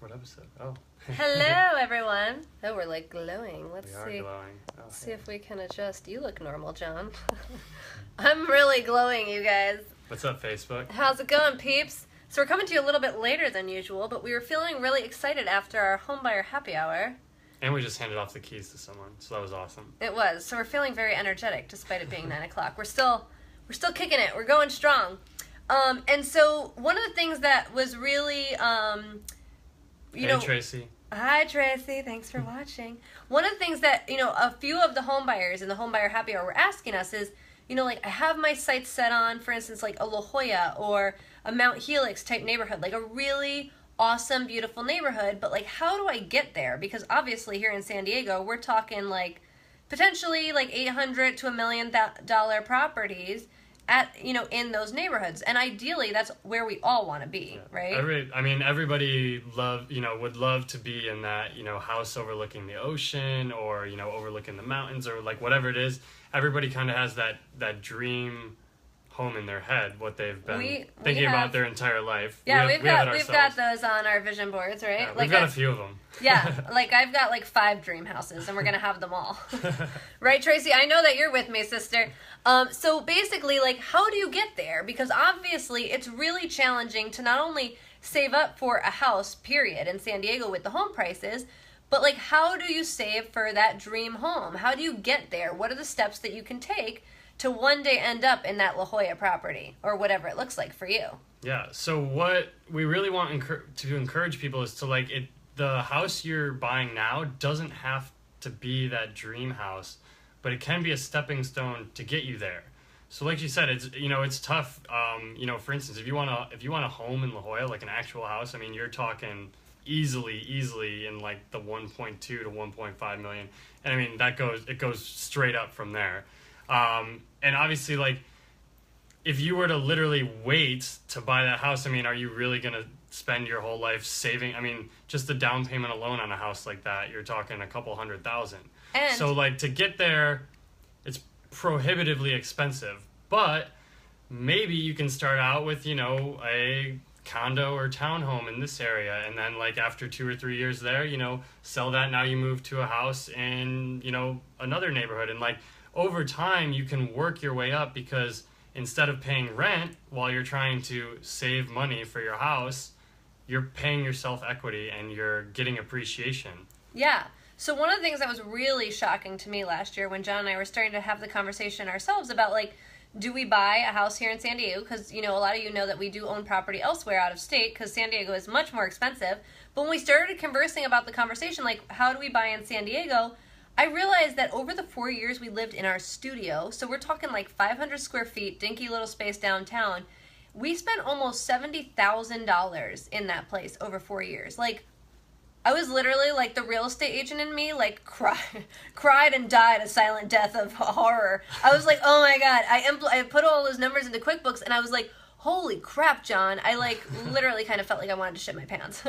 What episode? Oh. Hello, everyone. Oh, we're like glowing. Let's We are see. glowing. Oh, See if we can adjust. You look normal, John. I'm really glowing, you guys. What's up, Facebook? How's it going, peeps? So we're coming to you a little bit later than usual, but we were feeling really excited after our homebuyer happy hour. And we just handed off the keys to someone, so that was awesome. It was. So we're feeling very energetic, despite it being 9 o'clock. We're still kicking it. We're going strong. And so one of the things that was really, Hey, Tracy. Hi, Tracy. Thanks for watching. One of the things that, a few of the home buyers in the homebuyer happy hour were asking us is, like I have my sights set on, for instance, like a La Jolla or a Mount Helix type neighborhood, like a really awesome, beautiful neighborhood, but like how do I get there? Because obviously here in San Diego, we're talking like potentially like $800,000 to $1 million properties at in those neighborhoods, and ideally that's where we all want to be, right? Everybody would love to be in that house overlooking the ocean, or overlooking the mountains, or like whatever it is. Everybody kind of has that dream home in their head, what they've been thinking about their entire life. Yeah, we've got those on our vision boards, right? Yeah, we've got a few of them. Yeah, like I've got like 5 dream houses, and we're gonna have them all. Right, Tracy? I know that you're with me, sister. So basically, like, how do you get there? Because obviously it's really challenging to not only save up for a house, period, in San Diego with the home prices, but like how do you save for that dream home? How do you get there? What are the steps that you can take to one day end up in that La Jolla property, or whatever it looks like for you? Yeah, so what we really want to encourage people is to the house you're buying now doesn't have to be that dream house, but it can be a stepping stone to get you there. So like you said, it's tough. For instance, if you want a home in La Jolla, like an actual house, you're talking easily in like the 1.2 to 1.5 million, and it goes straight up from there. And obviously, like, if you were to literally wait to buy that house, are you really going to spend your whole life saving? Just the down payment alone on a house like that, you're talking a couple $100,000. And so, like, to get there, it's prohibitively expensive. But maybe you can start out with, a condo or townhome in this area, and then, like, after 2 or 3 years there, sell that. Now you move to a house in, another neighborhood. And, like, over time, you can work your way up, because instead of paying rent while you're trying to save money for your house, you're paying yourself equity and you're getting appreciation. Yeah. So one of the things that was really shocking to me last year when John and I were starting to have the conversation ourselves about, like, do we buy a house here in San Diego? Because, a lot of you know that we do own property elsewhere out of state, because San Diego is much more expensive. But when we started conversing about the conversation, like, how do we buy in San Diego? I realized that over the 4 years we lived in our studio, so we're talking like 500 square feet, dinky little space downtown, we spent almost $70,000 in that place over 4 years. Like, I was literally, like, the real estate agent in me, like, cried and died a silent death of horror. I was like, oh my God. I put all those numbers into QuickBooks, and I was like, holy crap, John. I, like, literally kind of felt like I wanted to shit my pants.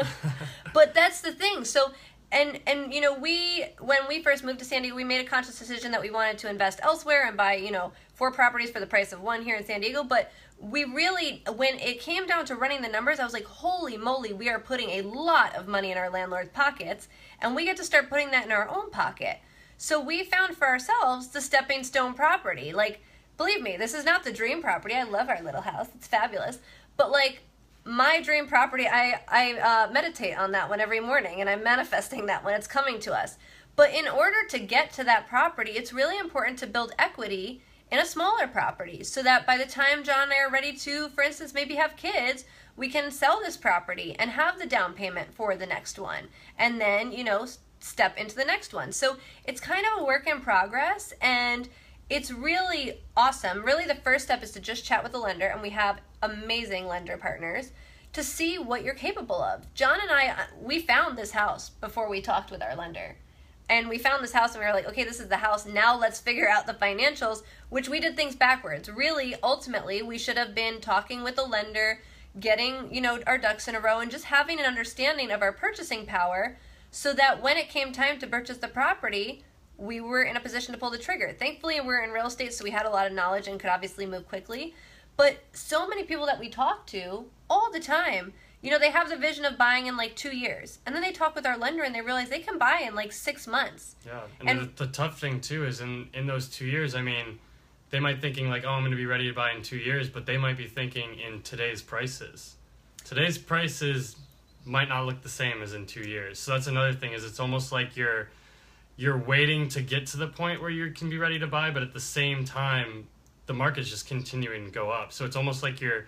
But that's the thing. So, And when we first moved to San Diego, we made a conscious decision that we wanted to invest elsewhere and buy, 4 properties for the price of 1 here in San Diego. But we really, when it came down to running the numbers, I was like, holy moly, we are putting a lot of money in our landlord's pockets, and we get to start putting that in our own pocket. So we found for ourselves the stepping stone property. Like, believe me, this is not the dream property. I love our little house. It's fabulous. But, like, my dream property, I meditate on that one every morning, and I'm manifesting that when it's coming to us. But in order to get to that property, it's really important to build equity in a smaller property, so that by the time John and I are ready to, for instance, maybe have kids, we can sell this property and have the down payment for the next one, and then, step into the next one. So it's kind of a work in progress, and it's really awesome. Really, the first step is to just chat with the lender, and we have amazing lender partners, to see what you're capable of. John and I, we found this house before we talked with our lender. And we found this house, and we were like, okay, this is the house. Now let's figure out the financials, which we did things backwards. Really, ultimately, we should have been talking with the lender, getting, our ducks in a row, and just having an understanding of our purchasing power, so that when it came time to purchase the property, we were in a position to pull the trigger. Thankfully, we're in real estate, so we had a lot of knowledge and could obviously move quickly. But so many people that we talk to all the time they have the vision of buying in like 2 years. And then they talk with our lender and they realize they can buy in like 6 months. Yeah. And the tough thing too is in those 2 years, I mean, they might thinking like, oh, I'm going to be ready to buy in 2 years, but they might be thinking in today's prices. Today's prices might not look the same as in 2 years. So that's another thing, is it's almost like you're waiting to get to the point where you can be ready to buy, but at the same time, the market's just continuing to go up. So it's almost like you're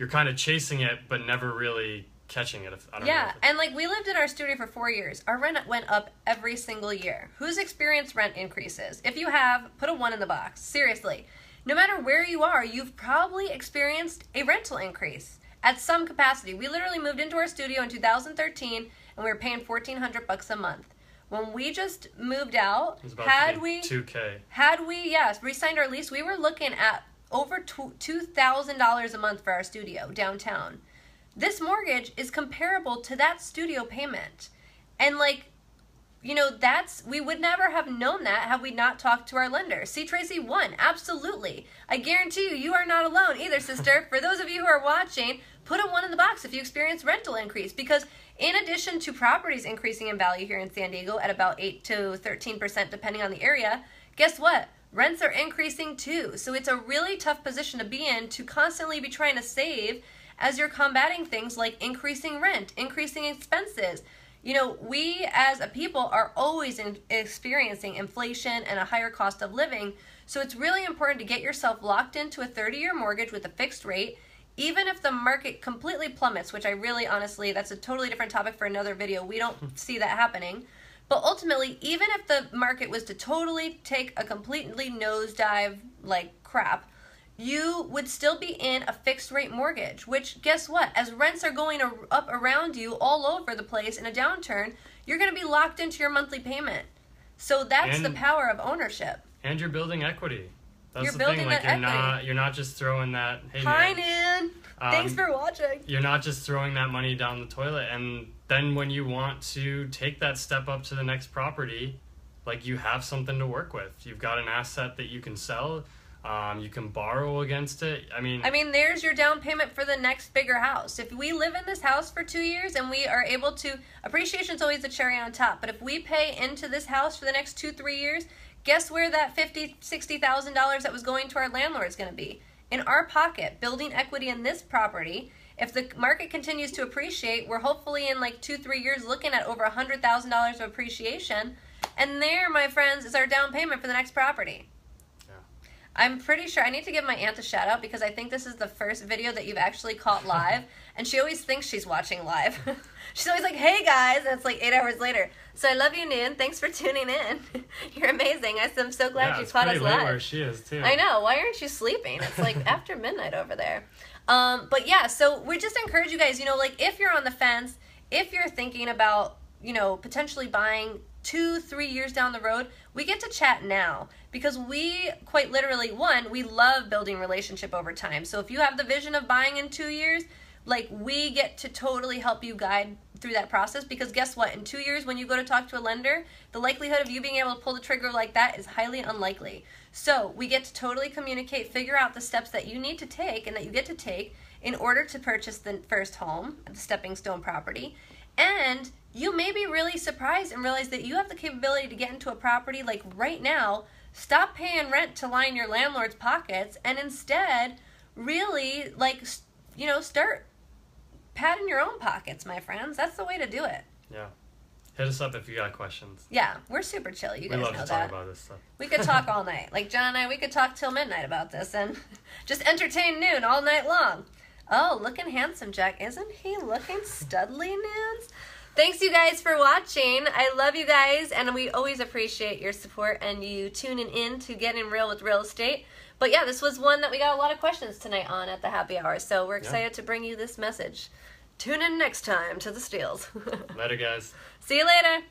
kind of chasing it, but never really catching it. I don't know. And like we lived in our studio for 4 years. Our rent went up every single year. Who's experienced rent increases? If you have, put a 1 in the box. Seriously. No matter where you are, you've probably experienced a rental increase at some capacity. We literally moved into our studio in 2013 and we were paying $1,400 a month. When we just moved out, had we $2K. Re-signed our lease, we were looking at over $2,000 a month for our studio downtown. This mortgage is comparable to that studio payment. And like, we would never have known that had we not talked to our lender. See, Tracy, 1, absolutely. I guarantee you are not alone either, sister. For those of you who are watching, put a 1 in the box if you experience rental increase, because in addition to properties increasing in value here in San Diego at about 8 to 13% depending on the area, guess what? Rents are increasing too. So it's a really tough position to be in, to constantly be trying to save as you're combating things like increasing rent, increasing expenses. We as a people are always experiencing inflation and a higher cost of living. So it's really important to get yourself locked into a 30-year mortgage with a fixed rate, even if the market completely plummets, which I really, honestly, that's a totally different topic for another video. We don't see that happening. But ultimately, even if the market was to totally take a completely nosedive like crap, you would still be in a fixed rate mortgage, which guess what? As rents are going up around you all over the place in a downturn, you're going to be locked into your monthly payment. So that's the power of ownership. And you're building equity. That's you're the building thing. Like that you're not just throwing that. Hey, Hi, man. Nan. Thanks for watching. You're not just throwing that money down the toilet, and then when you want to take that step up to the next property, like you have something to work with. You've got an asset that you can sell. You can borrow against it. I mean, there's your down payment for the next bigger house. If we live in this house for 2 years and we are able to, appreciation is always the cherry on top. But if we pay into this house for the next 2-3 years, guess where that $50,000-$60,000 that was going to our landlord is going to be? In our pocket, building equity in this property. If the market continues to appreciate, we're hopefully in like 2-3 years looking at over $100,000 of appreciation. And there, my friends, is our down payment for the next property. I'm pretty sure I need to give my aunt a shout out because I think this is the first video that you've actually caught live, and she always thinks she's watching live. She's always like, hey guys, and it's like 8 hours later. So I love you, Noon. Thanks for tuning in. You're amazing. I'm so glad you caught us live. It's pretty late where she is too. I know. Why aren't you sleeping? It's like after midnight over there. But yeah, so we just encourage you guys, like if you're on the fence, if you're thinking about, potentially buying 2-3 years down the road, we get to chat now because we quite literally, we love building relationship over time. So if you have the vision of buying in 2 years, like we get to totally help you guide through that process, because guess what? In 2 years, when you go to talk to a lender, the likelihood of you being able to pull the trigger like that is highly unlikely. So we get to totally communicate, figure out the steps that you need to take and that you get to take in order to purchase the first home, the stepping stone property. And you may be really surprised and realize that you have the capability to get into a property like right now, stop paying rent to line your landlord's pockets, and instead really start padding your own pockets, my friends. That's the way to do it. Yeah. Hit us up if you got questions. Yeah, we're super chill. You guys know that. We love to talk about this stuff. We could talk all night. Like John and I, we could talk till midnight about this and just entertain Noon all night long. Oh, looking handsome, Jack. Isn't he looking studly, Noons? Thanks, you guys, for watching. I love you guys, and we always appreciate your support and you tuning in to Getting Real with Real Estate. But yeah, this was one that we got a lot of questions tonight on at the happy hour, so we're excited to bring you this message. Tune in next time to the Steeles. Later, guys. See you later.